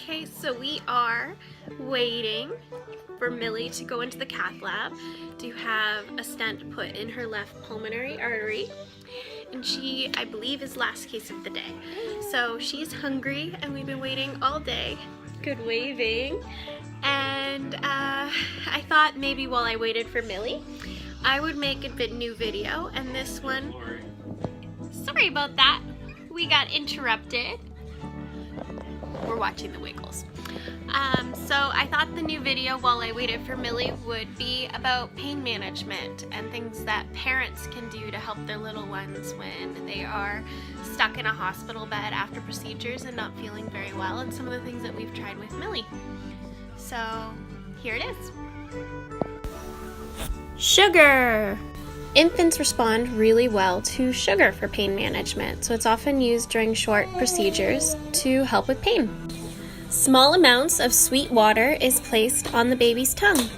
Okay, so we are waiting for Millie to go into the cath lab to have a stent put in her left pulmonary artery. And she, I believe, is last case of the day. So she's hungry and we've been waiting all day. Good waving. And I thought maybe while I waited for Millie, I would make a new video, and this one, sorry about that, we got interrupted. We're watching the Wiggles. So I thought the new video while I waited for Millie would be about pain management and things that parents can do to help their little ones when they are stuck in a hospital bed after procedures and not feeling very well, and some of the things that we've tried with Millie. So here it is. Sugar! Infants respond really well to sugar for pain management, so it's often used during short procedures to help with pain. Small amounts of sweet water is placed on the baby's tongue.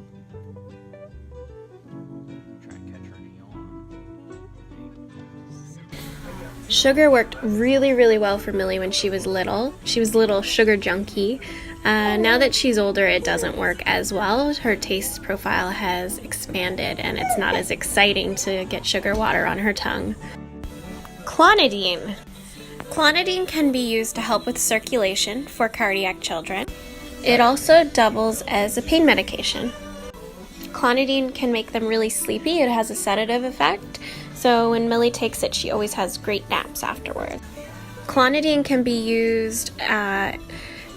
Sugar worked really well for Millie when she was little. She was a little sugar junkie. Now that she's older, it doesn't work as well. Her taste profile has expanded and it's not as exciting to get sugar water on her tongue. Clonidine. Clonidine can be used to help with circulation for cardiac children. It also doubles as a pain medication. Clonidine can make them really sleepy. It has a sedative effect, so when Millie takes it, she always has great naps afterwards. Clonidine can be used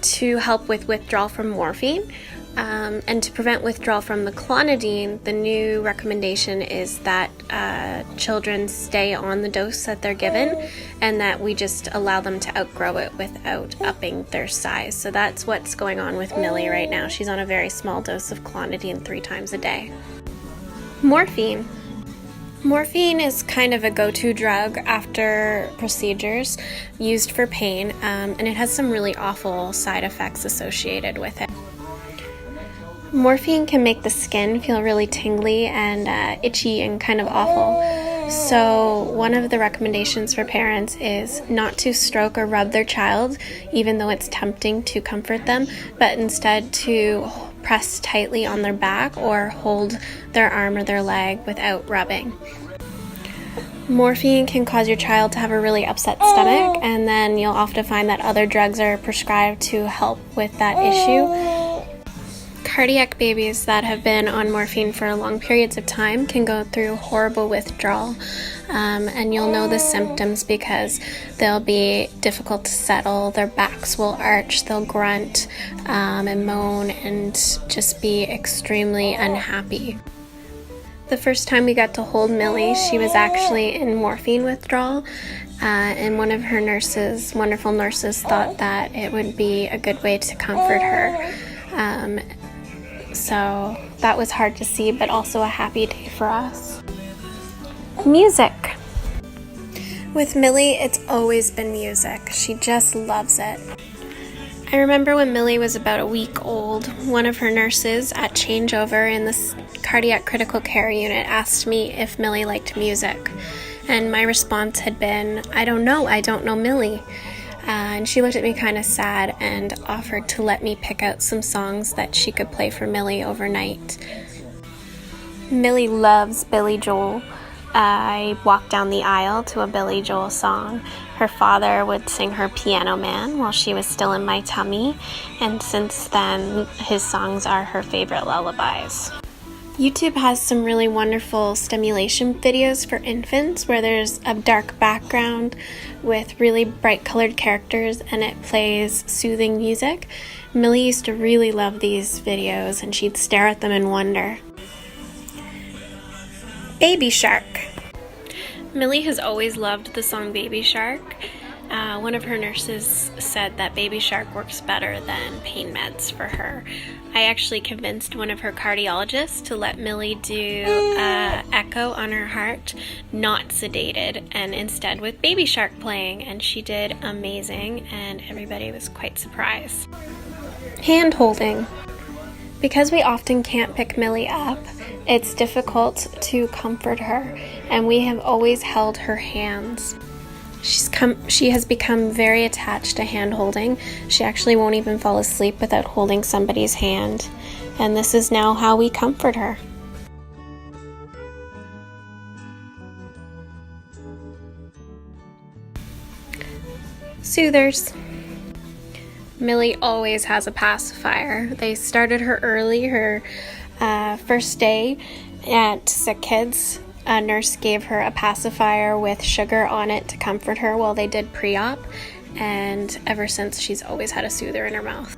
to help with withdrawal from morphine, and to prevent withdrawal from the clonidine, the new recommendation is that children stay on the dose that they're given and that we just allow them to outgrow it without upping their size. So that's what's going on with Millie right now. She's on a very small dose of clonidine 3 times a day. Morphine. Morphine is kind of a go-to drug after procedures, used for pain, and it has some really awful side effects associated with it. Morphine can make the skin feel really tingly and itchy and kind of awful. So one of the recommendations for parents is not to stroke or rub their child, even though it's tempting to comfort them, but instead to press tightly on their back or hold their arm or their leg without rubbing. Morphine can cause your child to have a really upset stomach, and then you'll often find that other drugs are prescribed to help with that issue. Cardiac babies that have been on morphine for long periods of time can go through horrible withdrawal, and you'll know the symptoms because they'll be difficult to settle, their backs will arch, they'll grunt and moan and just be extremely unhappy. The first time we got to hold Millie, she was actually in morphine withdrawal, and one of her nurses, wonderful nurses, thought that it would be a good way to comfort her. So that was hard to see, but also a happy day for us. Music. With Millie, it's always been music. She just loves it. I remember when Millie was about a week old, one of her nurses at changeover in the cardiac critical care unit asked me if Millie liked music. And my response had been, I don't know Millie. And she looked at me kind of sad and offered to let me pick out some songs that she could play for Millie overnight. Millie loves Billy Joel. I walked down the aisle to a Billy Joel song. Her father would sing her Piano Man while she was still in my tummy, and since then his songs are her favorite lullabies. YouTube has some really wonderful stimulation videos for infants where there's a dark background with really bright colored characters and it plays soothing music. Millie used to really love these videos and she'd stare at them in wonder. Baby Shark. Millie has always loved the song Baby Shark. One of her nurses said that Baby Shark works better than pain meds for her. I actually convinced one of her cardiologists to let Millie do echo on her heart, not sedated, and instead with Baby Shark playing, and she did amazing, and everybody was quite surprised. Hand holding. Because we often can't pick Millie up, it's difficult to comfort her, and we have always held her hands. She has become very attached to hand holding. She actually won't even fall asleep without holding somebody's hand. And this is now how we comfort her. Soothers. Millie always has a pacifier. They started her early. Her first day at Sick Kids, a nurse gave her a pacifier with sugar on it to comfort her while they did pre-op, and ever since she's always had a soother in her mouth.